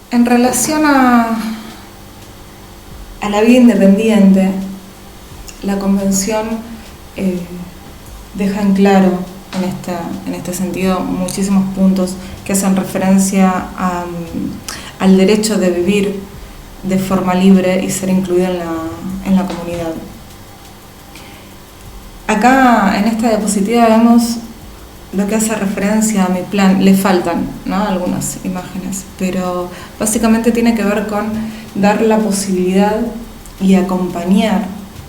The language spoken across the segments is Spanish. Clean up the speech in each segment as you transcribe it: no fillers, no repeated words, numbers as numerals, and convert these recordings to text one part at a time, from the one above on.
En relación a la vida independiente, la Convención deja en claro en este sentido muchísimos puntos que hacen referencia al derecho de vivir de forma libre y ser incluido en la comunidad. Acá en esta diapositiva vemos lo que hace referencia a mi plan. Le faltan, ¿no?, algunas imágenes, pero básicamente tiene que ver con dar la posibilidad y acompañar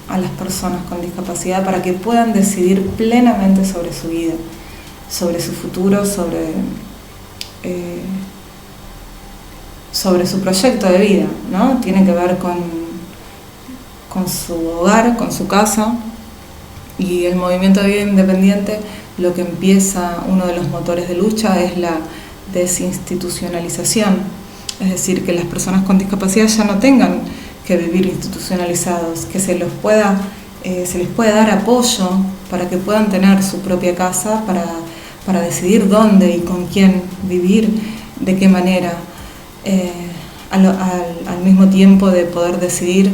a las personas con discapacidad para que puedan decidir plenamente sobre su vida, sobre su futuro, sobre su proyecto de vida, ¿no? Tiene que ver con su hogar, con su casa, y el movimiento de vida independiente, lo que empieza, uno de los motores de lucha, es la desinstitucionalización, es decir, que las personas con discapacidad ya no tengan que vivir institucionalizados, que se les pueda dar apoyo para que puedan tener su propia casa, para decidir dónde y con quién vivir, de qué manera, al mismo tiempo de poder decidir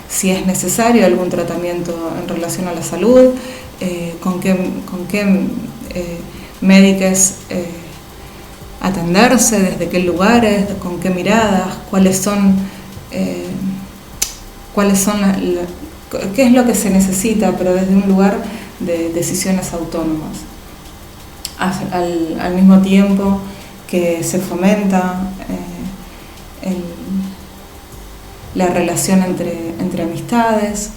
si es necesario algún tratamiento en relación a la salud, con qué médicos atenderse, desde qué lugares, con qué miradas, qué es lo que se necesita, pero desde un lugar de decisiones autónomas. Al mismo tiempo que se fomenta la relación entre amistades,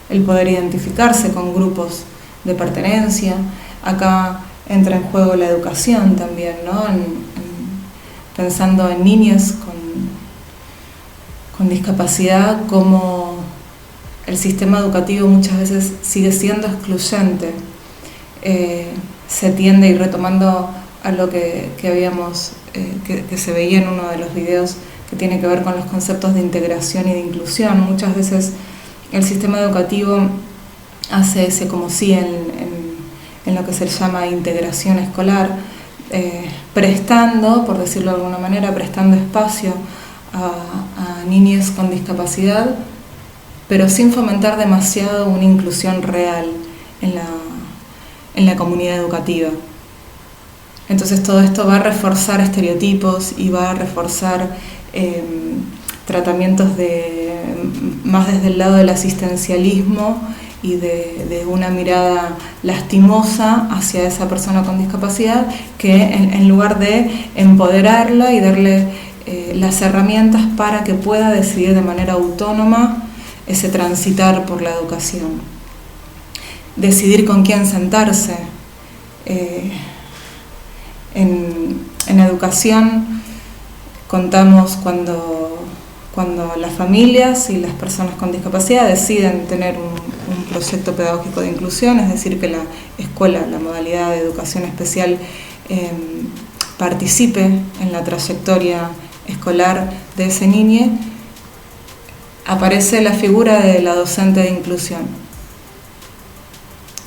el poder identificarse con grupos de pertenencia. Acá entra en juego la educación también, ¿no? Pensando en niños con discapacidad, como el sistema educativo muchas veces sigue siendo excluyente. Se tiende, y retomando a lo que habíamos, que se veía en uno de los videos, que tiene que ver con los conceptos de integración y de inclusión. Muchas veces el sistema educativo hace ese como sí en lo que se llama integración escolar, prestando, por decirlo de alguna manera, prestando espacio a niños con discapacidad, pero sin fomentar demasiado una inclusión real en la comunidad educativa. Entonces todo esto va a reforzar estereotipos y va a reforzar tratamientos más desde el lado del asistencialismo y de una mirada lastimosa hacia esa persona con discapacidad, que en lugar de empoderarla y darle las herramientas para que pueda decidir de manera autónoma ese transitar por la educación, decidir con quién sentarse. En educación contamos cuando las familias y las personas con discapacidad deciden tener un proyecto pedagógico de inclusión, es decir, que la escuela, la modalidad de educación especial, participe en la trayectoria escolar de ese niño, aparece la figura de la docente de inclusión.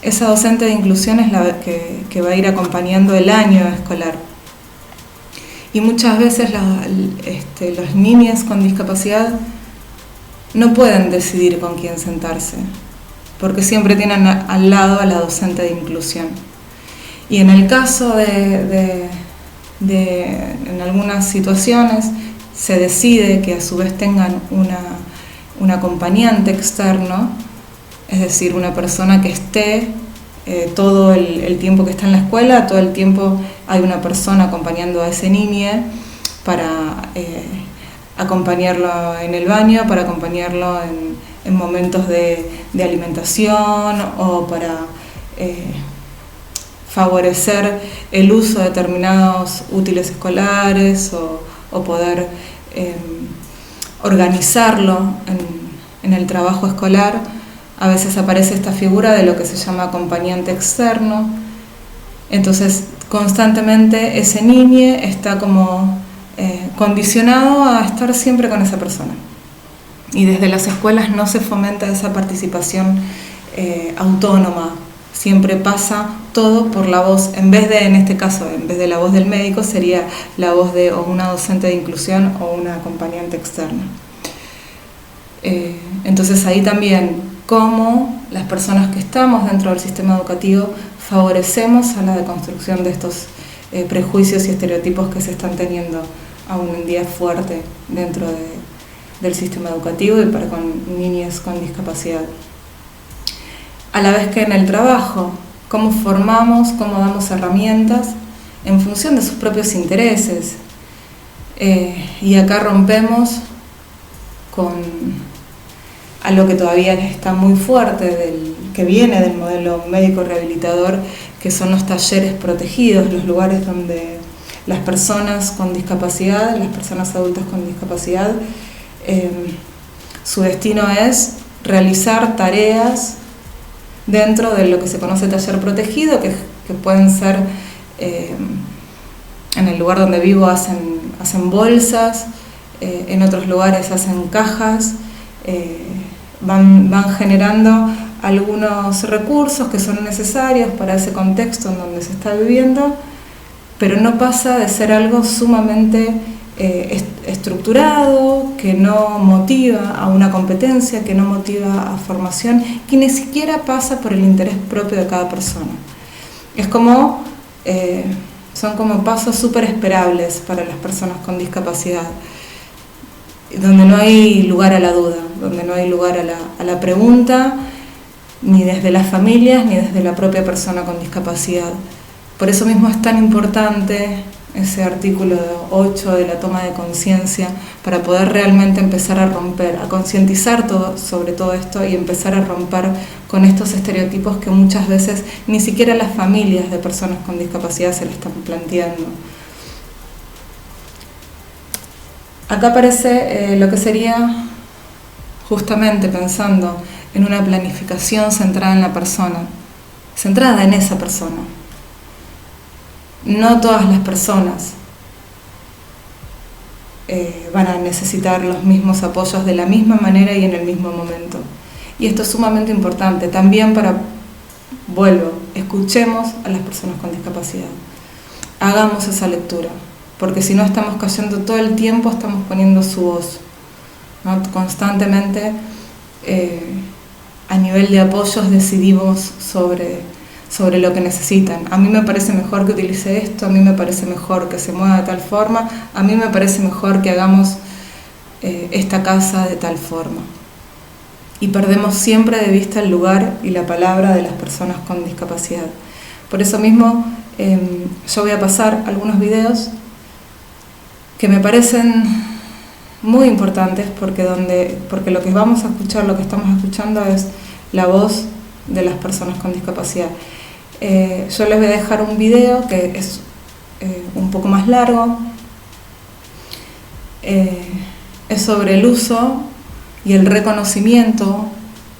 Esa docente de inclusión es la que va a ir acompañando el año escolar. Y muchas veces los niños con discapacidad no pueden decidir con quién sentarse, porque siempre tienen al lado a la docente de inclusión. Y en el caso en algunas situaciones se decide que a su vez tengan un acompañante externo, es decir, una persona que esté todo el tiempo que está en la escuela, todo el tiempo hay una persona acompañando a ese niño para acompañarlo en el baño, para acompañarlo en momentos de alimentación, o para favorecer el uso de determinados útiles escolares, o poder organizarlo en el trabajo escolar. A veces aparece esta figura de lo que se llama acompañante externo. Entonces, constantemente ese niño está como condicionado a estar siempre con esa persona. Y desde las escuelas no se fomenta esa participación autónoma, siempre pasa todo por la voz, en vez de, en este caso, en vez de la voz del médico, sería la voz de o una docente de inclusión o una acompañante externa. Entonces ahí también, cómo las personas que estamos dentro del sistema educativo favorecemos a la deconstrucción de estos prejuicios y estereotipos que se están teniendo aún en día fuerte dentro del sistema educativo y para con niñas con discapacidad. A la vez que en el trabajo, cómo formamos, cómo damos herramientas en función de sus propios intereses. Y acá rompemos con algo que todavía está muy fuerte, que viene del modelo médico rehabilitador, que son los talleres protegidos, los lugares donde las personas con discapacidad, las personas adultas con discapacidad, su destino es realizar tareas dentro de lo que se conoce taller protegido, que pueden ser, en el lugar donde vivo hacen bolsas, en otros lugares hacen cajas, van generando algunos recursos que son necesarios para ese contexto en donde se está viviendo, pero no pasa de ser algo sumamente estructurado, que no motiva a una competencia, que no motiva a formación, que ni siquiera pasa por el interés propio de cada persona. Es como, son como pasos súper esperables para las personas con discapacidad, donde no hay lugar a la duda, donde no hay lugar a la pregunta, ni desde las familias, ni desde la propia persona con discapacidad. Por eso mismo es tan importante ese artículo 8 de la toma de conciencia, para poder realmente empezar a romper, a concientizar sobre todo esto y empezar a romper con estos estereotipos que muchas veces ni siquiera las familias de personas con discapacidad se le están planteando. Acá aparece lo que sería, justamente pensando en una planificación centrada en la persona, centrada en esa persona. No todas las personas van a necesitar los mismos apoyos de la misma manera y en el mismo momento. Y esto es sumamente importante también escuchemos a las personas con discapacidad. Hagamos esa lectura, porque si no estamos cayendo todo el tiempo, estamos poniendo su voz, ¿no? Constantemente a nivel de apoyos decidimos sobre lo que necesitan. A mí me parece mejor que utilice esto, a mí me parece mejor que se mueva de tal forma, a mí me parece mejor que hagamos esta casa de tal forma. Y perdemos siempre de vista el lugar y la palabra de las personas con discapacidad. Por eso mismo yo voy a pasar algunos videos que me parecen muy importantes, porque lo que vamos a escuchar, lo que estamos escuchando es la voz de las personas con discapacidad. Yo les voy a dejar un video que es un poco más largo, es sobre el uso y el reconocimiento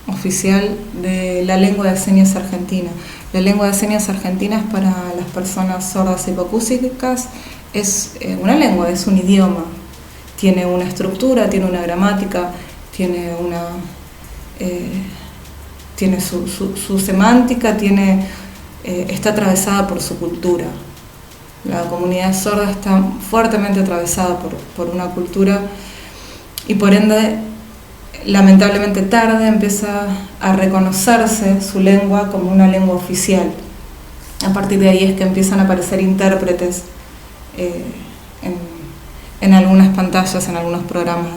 oficial de la lengua de señas argentina. La lengua de señas argentina es para las personas sordas y hipoacúsicas, es una lengua, es un idioma, tiene una estructura, tiene una gramática, tiene su semántica, está atravesada por su cultura. La comunidad sorda está fuertemente atravesada por una cultura y por ende, lamentablemente tarde, empieza a reconocerse su lengua como una lengua oficial. A partir de ahí es que empiezan a aparecer intérpretes en algunas pantallas, en algunos programas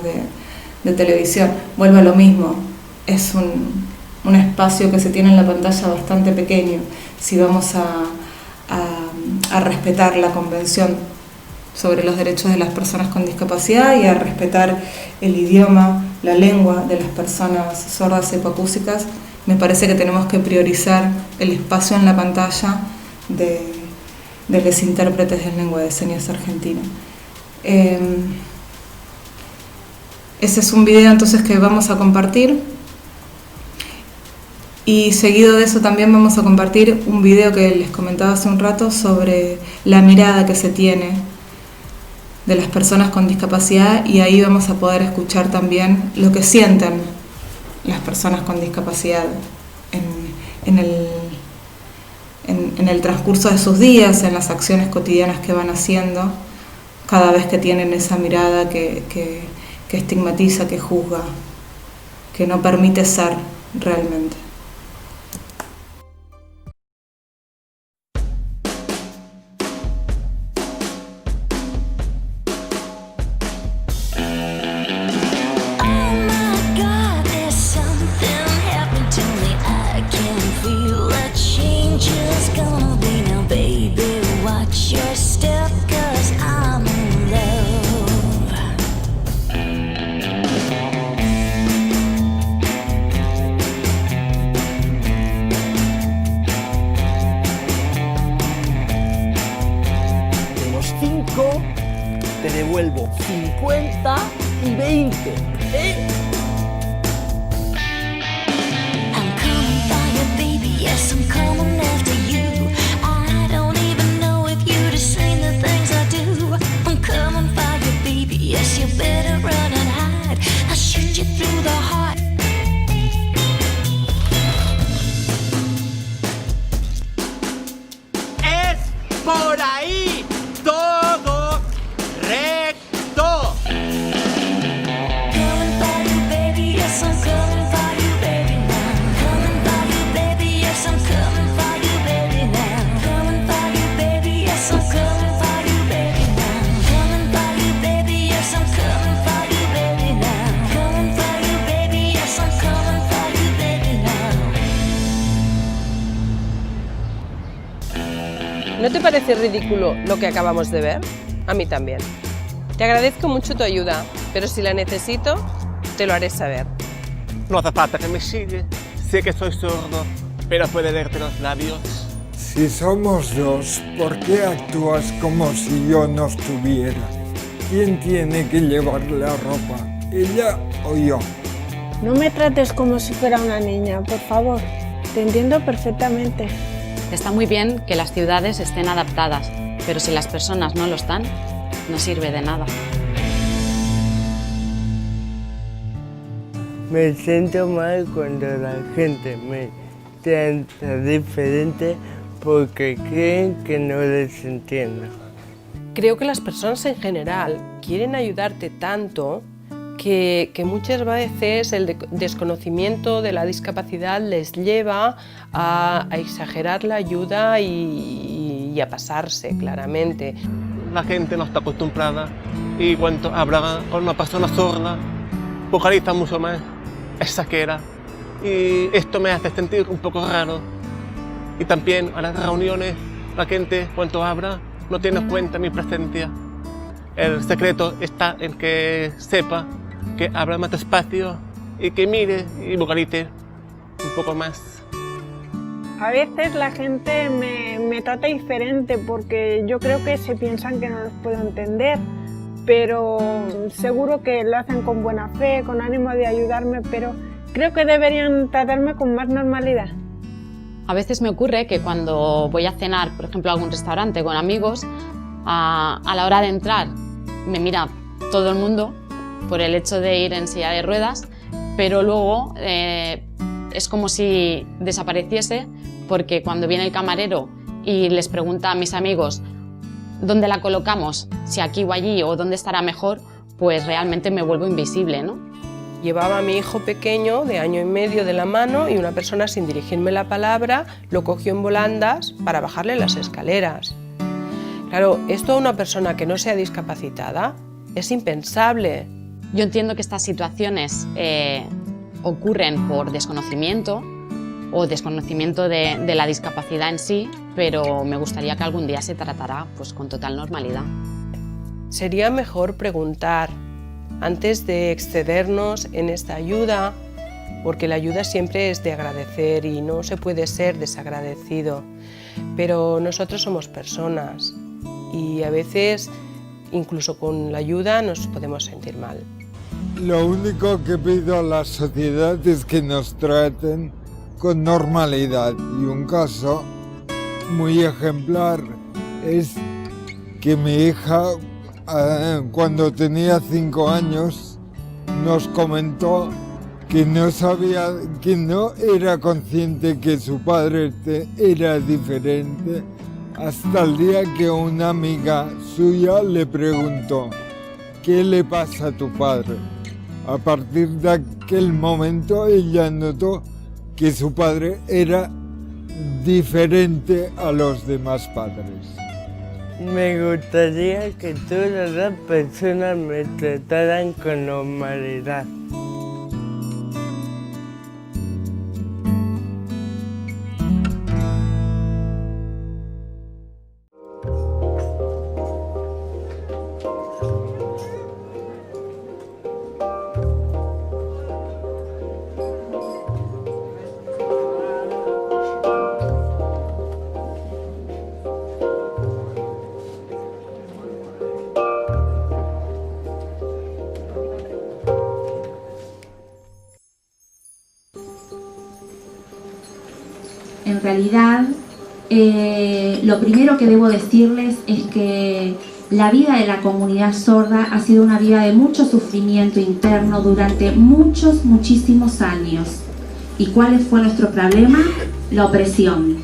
de televisión. Vuelvo a lo mismo, es un espacio que se tiene en la pantalla bastante pequeño. Si vamos a respetar la Convención sobre los Derechos de las Personas con Discapacidad y a respetar el idioma, la lengua de las personas sordas y hipoacúsicas, me parece que tenemos que priorizar el espacio en la pantalla de los intérpretes de lengua de señas argentina. Ese es un video entonces que vamos a compartir, y seguido de eso también vamos a compartir un video que les comentaba hace un rato sobre la mirada que se tiene de las personas con discapacidad, y ahí vamos a poder escuchar también lo que sienten las personas con discapacidad en el transcurso de sus días, en las acciones cotidianas que van haciendo, cada vez que tienen esa mirada que estigmatiza, que juzga, que no permite ser realmente. Te devuelvo 50 y 20. Es por ahí todo recto. ¿No te parece ridículo lo que acabamos de ver? A mí también. Te agradezco mucho tu ayuda, pero si la necesito, te lo haré saber. No hace falta que me sigue. Sé que soy sordo, pero puede leerte los labios. Si somos dos, ¿por qué actúas como si yo no estuviera? ¿Quién tiene que llevar la ropa? ¿Ella o yo? No me trates como si fuera una niña, por favor. Te entiendo perfectamente. Está muy bien que las ciudades estén adaptadas, pero si las personas no lo están, no sirve de nada. Me siento mal cuando la gente me trata diferente porque creen que no les entiendo. Creo que las personas en general quieren ayudarte tanto que muchas veces el desconocimiento de la discapacidad les lleva a exagerar la ayuda y a pasarse, claramente. La gente no está acostumbrada y cuando habla con una persona sorda, vocaliza mucho más, exagera. Y esto me hace sentir un poco raro. Y también a las reuniones, la gente cuando habla no tiene en cuenta mi presencia. El secreto está en que sepa que habla más despacio y que mire y vocalice un poco más. A veces la gente me trata diferente porque yo creo que se piensan que no los puedo entender, pero seguro que lo hacen con buena fe, con ánimo de ayudarme, pero creo que deberían tratarme con más normalidad. A veces me ocurre que cuando voy a cenar, por ejemplo, a algún restaurante con amigos, a la hora de entrar me mira todo el mundo por el hecho de ir en silla de ruedas, pero luego es como si desapareciese, porque cuando viene el camarero y les pregunta a mis amigos dónde la colocamos, si aquí o allí o dónde estará mejor, pues realmente me vuelvo invisible, ¿no? Llevaba a mi hijo pequeño de 1 año y medio de la mano y una persona, sin dirigirme la palabra, lo cogió en volandas para bajarle las escaleras. Claro, esto a una persona que no sea discapacitada es impensable. Yo entiendo que estas situaciones ocurren por desconocimiento o desconocimiento de la discapacidad en sí, pero me gustaría que algún día se tratara pues, con total normalidad. Sería mejor preguntar antes de excedernos en esta ayuda, porque la ayuda siempre es de agradecer y no se puede ser desagradecido. Pero nosotros somos personas y a veces, incluso con la ayuda, nos podemos sentir mal. Lo único que pido a la sociedad es que nos traten con normalidad. Y un caso muy ejemplar es que mi hija, cuando tenía 5 años, nos comentó que no sabía, que no era consciente que su padre era diferente, hasta el día que una amiga suya le preguntó: ¿qué le pasa a tu padre? A partir de aquel momento ella notó que su padre era diferente a los demás padres. Me gustaría que todas las personas me trataran con normalidad. En realidad, lo primero que debo decirles es que la vida de la comunidad sorda ha sido una vida de mucho sufrimiento interno durante muchísimos años. ¿Y cuál fue nuestro problema? La opresión.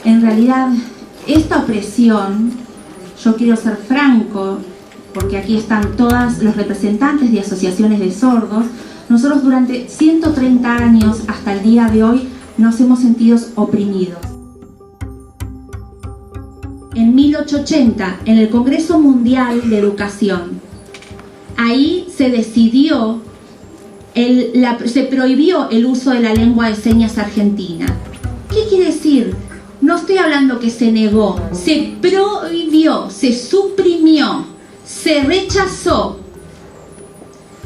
En realidad, esta opresión, yo quiero ser franco, porque aquí están todos los representantes de asociaciones de sordos. Nosotros durante 130 años hasta el día de hoy nos hemos sentido oprimidos. En 1880, en el Congreso Mundial de Educación, ahí se decidió, se prohibió el uso de la lengua de señas argentina. ¿Qué quiere decir? No estoy hablando que se negó, se prohibió, se suprimió, se rechazó.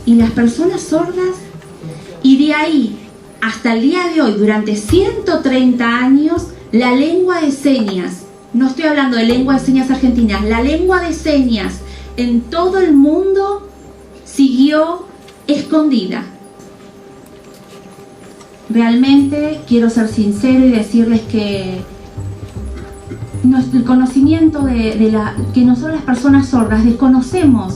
Y las personas sordas, y de ahí hasta el día de hoy, durante 130 años, la lengua de señas, no estoy hablando de lengua de señas argentinas, la lengua de señas en todo el mundo siguió escondida. Realmente quiero ser sincero y decirles que el conocimiento que nosotros las personas sordas desconocemos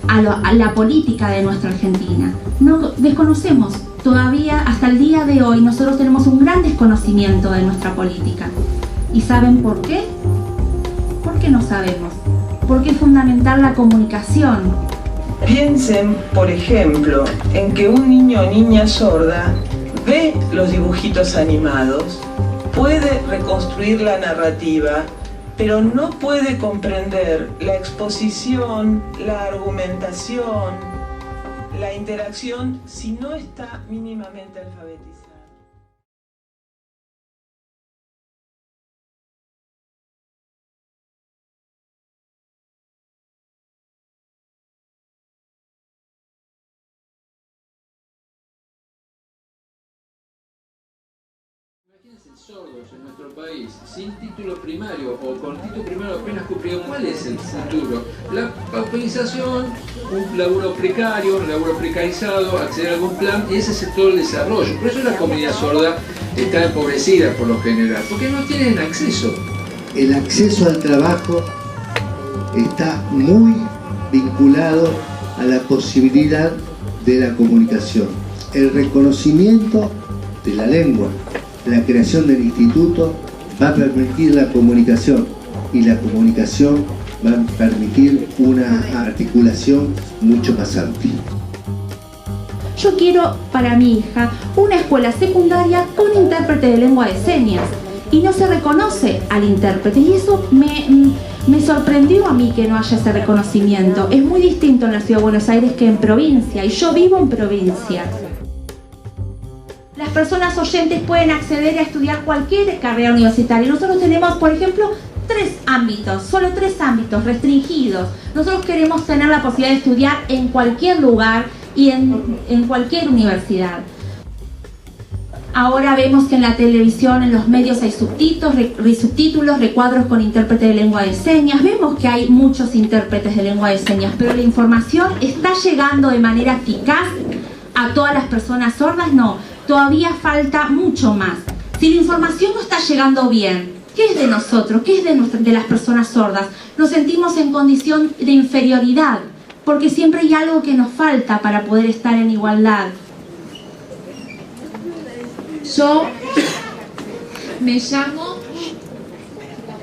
a la política de nuestra Argentina. No desconocemos, todavía hasta el día de hoy nosotros tenemos un gran desconocimiento de nuestra política. ¿Y saben por qué? ¿Por qué no sabemos? Porque es fundamental la comunicación. Piensen, por ejemplo, en que un niño o niña sorda ve los dibujitos animados, puede reconstruir la narrativa, pero no puede comprender la exposición, la argumentación, la interacción si no está mínimamente alfabetizado. Sordos en nuestro país, sin título primario o con título primario apenas cumplido, ¿cuál es el futuro? La pauperización, un laburo precario, un laburo precarizado, acceder a algún plan, y ese es todo el desarrollo. Por eso la comunidad sorda está empobrecida por lo general, porque no tienen acceso. El acceso al trabajo está muy vinculado a la posibilidad de la comunicación. El reconocimiento de la lengua, la creación del instituto va a permitir la comunicación, y la comunicación va a permitir una articulación mucho más amplia. Yo quiero para mi hija una escuela secundaria con intérprete de lengua de señas, y no se reconoce al intérprete, y eso me sorprendió a mí que no haya ese reconocimiento. Es muy distinto en la Ciudad de Buenos Aires que en provincia, y yo vivo en provincia. Las personas oyentes pueden acceder a estudiar cualquier carrera universitaria. Nosotros tenemos, por ejemplo, solo tres ámbitos restringidos. Nosotros queremos tener la posibilidad de estudiar en cualquier lugar y en cualquier universidad. Ahora vemos que en la televisión, en los medios hay subtítulos, recuadros con intérprete de lengua de señas. Vemos que hay muchos intérpretes de lengua de señas, pero la información está llegando de manera eficaz a todas las personas sordas. No, todavía falta mucho más. Si la información no está llegando bien, ¿qué es de nosotros? ¿Qué es de las personas sordas? Nos sentimos en condición de inferioridad, porque siempre hay algo que nos falta para poder estar en igualdad. Yo me llamo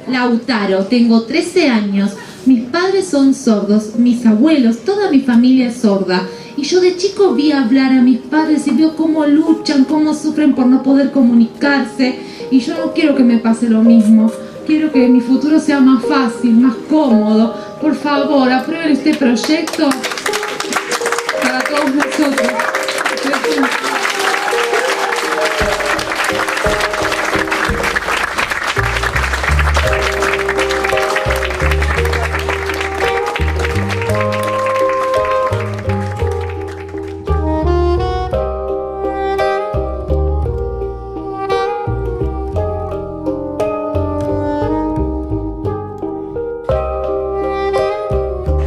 Lautaro, tengo 13 años, mis padres son sordos, mis abuelos, toda mi familia es sorda. Y yo de chico vi hablar a mis padres y veo cómo luchan, cómo sufren por no poder comunicarse. Y yo no quiero que me pase lo mismo. Quiero que mi futuro sea más fácil, más cómodo. Por favor, aprueben este proyecto para todos nosotros.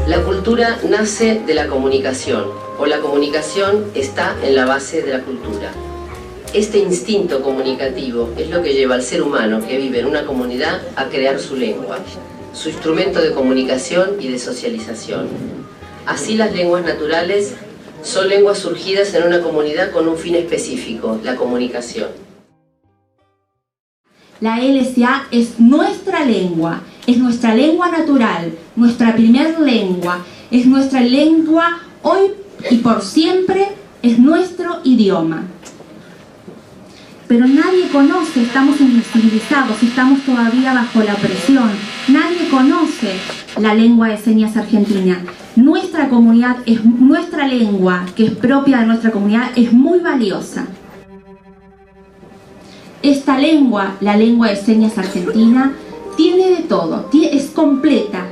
La cultura nace de la comunicación, o la comunicación está en la base de la cultura. Este instinto comunicativo es lo que lleva al ser humano que vive en una comunidad a crear su lengua, su instrumento de comunicación y de socialización. Así las lenguas naturales son lenguas surgidas en una comunidad con un fin específico, la comunicación. La LSA es nuestra lengua natural, nuestra primer lengua, es nuestra lengua hoy y por siempre, es nuestro idioma. Pero nadie conoce, estamos invisibilizados, estamos todavía bajo la opresión, nadie conoce la lengua de señas argentina. Nuestra comunidad, nuestra lengua, que es propia de nuestra comunidad, es muy valiosa. Esta lengua, la lengua de señas argentina, tiene de todo, es completa.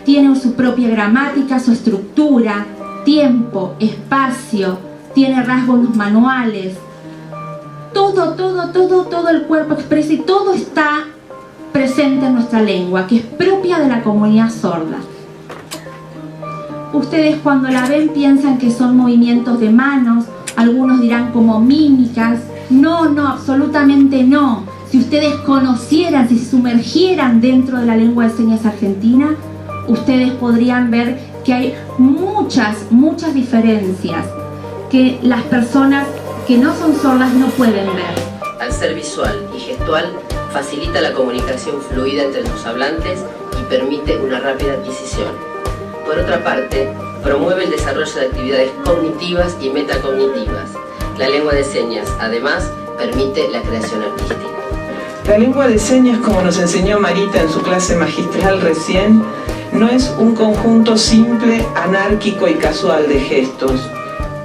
Tiene su propia gramática, su estructura, tiempo, espacio, tiene rasgos manuales. Todo el cuerpo expresa y todo está presente en nuestra lengua, que es propia de la comunidad sorda. Ustedes cuando la ven piensan que son movimientos de manos, algunos dirán como mímicas. No, absolutamente no. Si ustedes conocieran, si se sumergieran dentro de la lengua de señas argentina, ustedes podrían ver que hay muchas diferencias que las personas que no son sordas no pueden ver. Al ser visual y gestual, facilita la comunicación fluida entre los hablantes y permite una rápida adquisición. Por otra parte, promueve el desarrollo de actividades cognitivas y metacognitivas. La lengua de señas, además, permite la creación artística. La lengua de señas, como nos enseñó Marita en su clase magistral recién, no es un conjunto simple, anárquico y casual de gestos.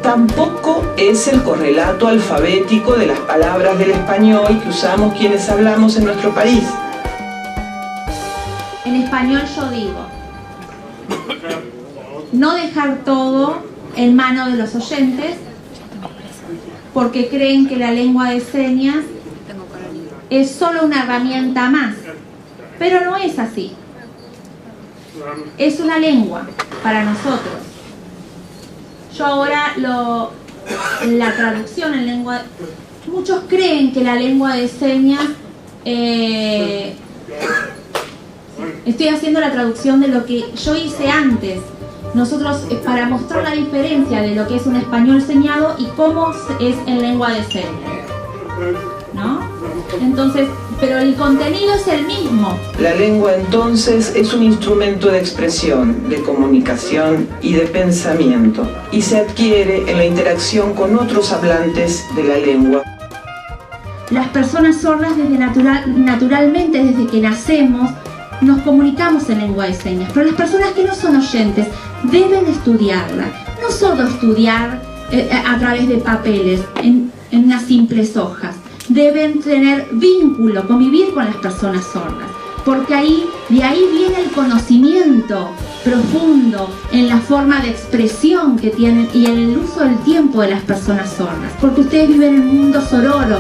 Tampoco es el correlato alfabético de las palabras del español que usamos quienes hablamos en nuestro país. En español yo digo, no dejar todo en manos de los oyentes, porque creen que la lengua de señas es solo una herramienta más, pero no es así. Es una lengua para nosotros. Yo ahora la traducción en lengua, muchos creen que la lengua de señas, estoy haciendo la traducción de lo que yo hice antes. Nosotros, para mostrar la diferencia de lo que es un español señado y cómo es en lengua de señas, ¿no? Entonces, pero el contenido es el mismo. La lengua entonces es un instrumento de expresión, de comunicación y de pensamiento, y se adquiere en la interacción con otros hablantes de la lengua. Las personas sordas naturalmente desde que nacemos nos comunicamos en lengua de señas, pero las personas que no son oyentes deben estudiarla. No solo estudiar a través de papeles, en unas simples hojas. Deben tener vínculo, convivir con las personas sordas, porque de ahí viene el conocimiento profundo en la forma de expresión que tienen y en el uso del tiempo de las personas sordas, porque ustedes viven en un mundo sororo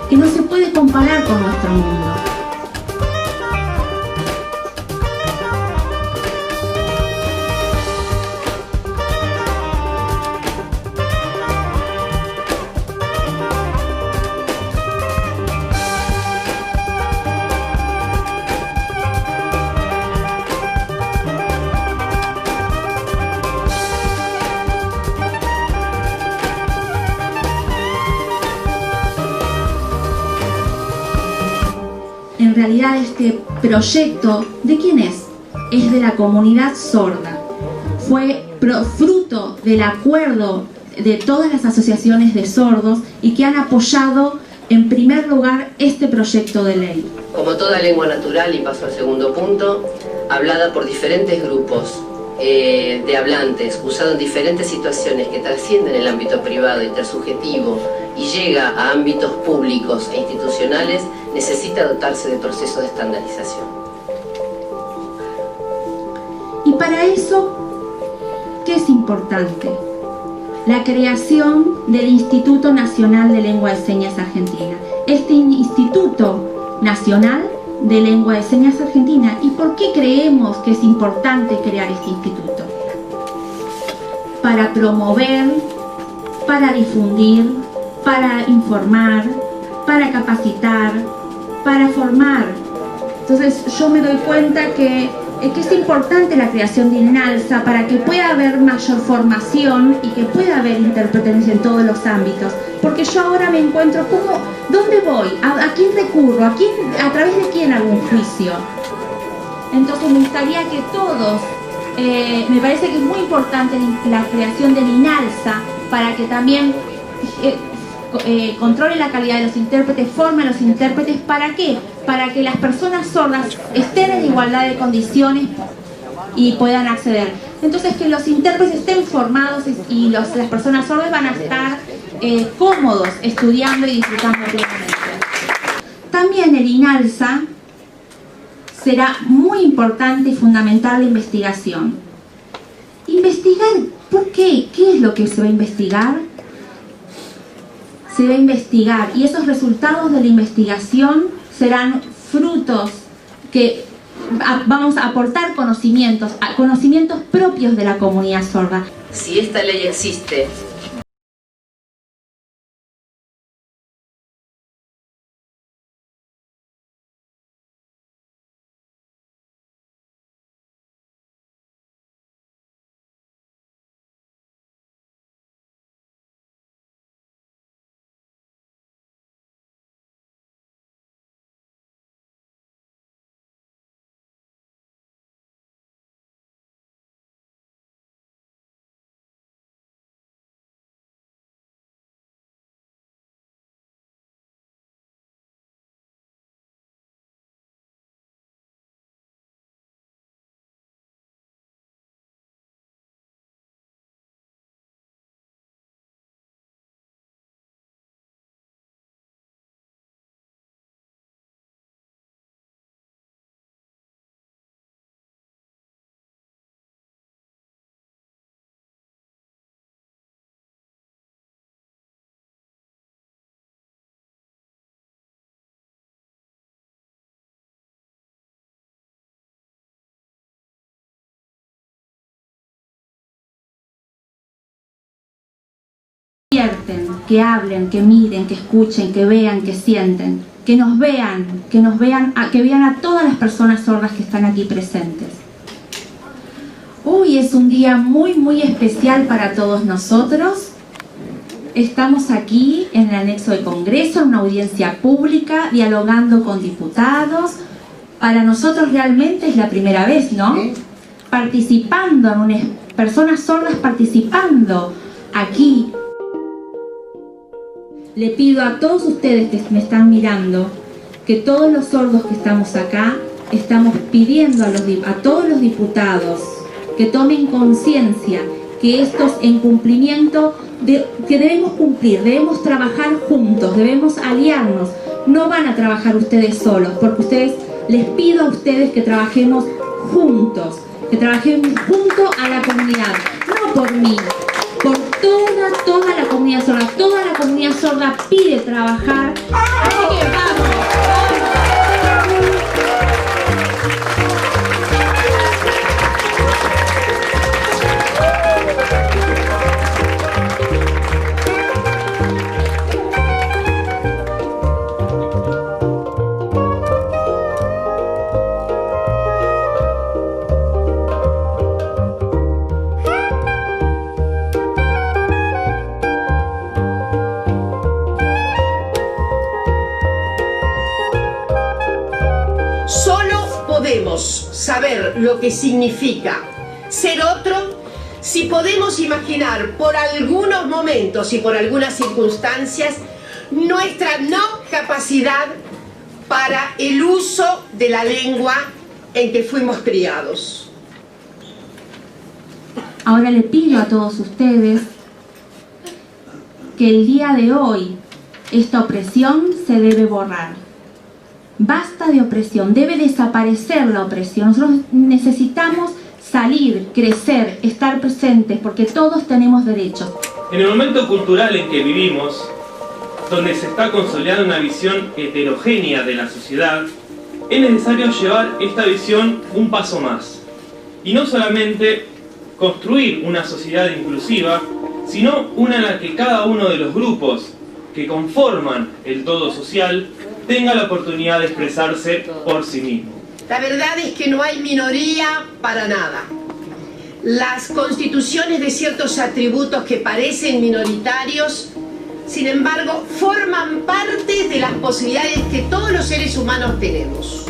que no se puede comparar con nuestro mundo. en realidad este proyecto, ¿de quién es? Es de la comunidad sorda. Fue fruto del acuerdo de todas las asociaciones de sordos y que han apoyado en primer lugar este proyecto de ley. Como toda lengua natural, y paso al segundo punto, hablada por diferentes grupos de hablantes, usado en diferentes situaciones que trascienden el ámbito privado, intersubjetivo y llega a ámbitos públicos e institucionales, necesita dotarse de procesos de estandarización. Y para eso, ¿qué es importante? La creación del Instituto Nacional de Lengua de Señas Argentina. Este Instituto Nacional de Lengua de Señas Argentina. ¿Y por qué creemos que es importante crear este instituto? Para promover, para difundir, para informar, para capacitar, para formar. Entonces yo me doy cuenta que es importante la creación de INALSA para que pueda haber mayor formación y que pueda haber intérpretes en todos los ámbitos. Porque yo ahora me encuentro como, ¿dónde voy? ¿A quién recurro? ¿A través de quién hago un juicio? Entonces me gustaría que todos, me parece que es muy importante la creación del INALSA para que también controle la calidad de los intérpretes, forme a los intérpretes. ¿Para qué? Para que las personas sordas estén en igualdad de condiciones y puedan acceder. Entonces que los intérpretes estén formados y las personas sordas van a estar cómodos estudiando y disfrutando plenamente. También el INALSA será muy importante y fundamental la investigación. ¿Investigar? ¿Por qué? ¿Qué es lo que se va a investigar? Se va a investigar y esos resultados de la investigación serán frutos que vamos a aportar conocimientos propios de la comunidad sorda. Si esta ley existe, Que hablen, que miren, que escuchen, que vean, que sienten, que vean a todas las personas sordas que están aquí presentes. Hoy es un día muy, muy especial para todos nosotros. Estamos aquí en el anexo de Congreso, en una audiencia pública, dialogando con diputados. Para nosotros realmente es la primera vez, ¿no? Participando, personas sordas participando aquí. Le pido a todos ustedes que me están mirando, que todos los sordos que estamos acá, estamos pidiendo a todos los diputados que tomen conciencia que esto es en cumplimiento que debemos cumplir, debemos trabajar juntos, debemos aliarnos. No van a trabajar ustedes solos, porque les pido a ustedes que trabajemos juntos, que trabajemos junto a la comunidad, no por mí, por toda la comunidad sorda. Toda la comunidad sorda pide trabajar. Así que vamos. saber lo que significa ser otro, si podemos imaginar por algunos momentos y por algunas circunstancias nuestra no capacidad para el uso de la lengua en que fuimos criados. Ahora le pido a todos ustedes que el día de hoy esta opresión se debe borrar. Basta de opresión, debe desaparecer la opresión. Nosotros necesitamos salir, crecer, estar presentes, porque todos tenemos derechos. En el momento cultural en que vivimos, donde se está consolidando una visión heterogénea de la sociedad, es necesario llevar esta visión un paso más. Y no solamente construir una sociedad inclusiva, sino una en la que cada uno de los grupos que conforman el todo social tenga la oportunidad de expresarse por sí mismo. La verdad es que no hay minoría para nada. Las constituciones de ciertos atributos que parecen minoritarios, sin embargo, forman parte de las posibilidades que todos los seres humanos tenemos.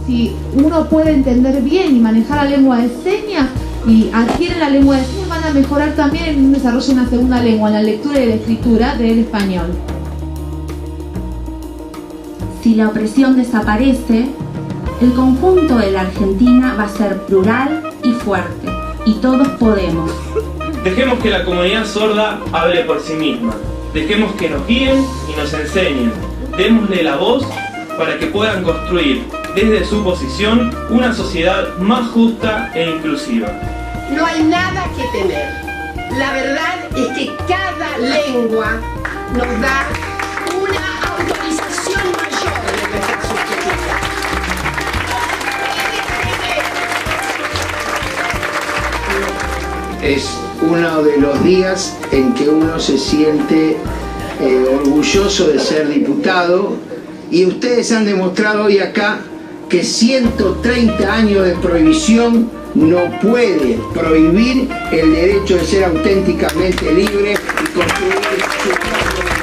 Si uno puede entender bien y manejar la lengua de señas y adquieren la lengua de señas, van a mejorar también en un desarrollo de una segunda lengua, en la lectura y la escritura del español. Si la opresión desaparece, el conjunto de la Argentina va a ser plural y fuerte, y todos podemos. Dejemos que la comunidad sorda hable por sí misma. Dejemos que nos guíen y nos enseñen. Démosle la voz para que puedan construir desde su posición una sociedad más justa e inclusiva. No hay nada que temer. La verdad es que cada lengua nos da una autorización mayor de nuestra subjetividad. Es uno de los días en que uno se siente orgulloso de ser diputado, y ustedes han demostrado hoy acá que 130 años de prohibición no puede prohibir el derecho de ser auténticamente libre y construir su propio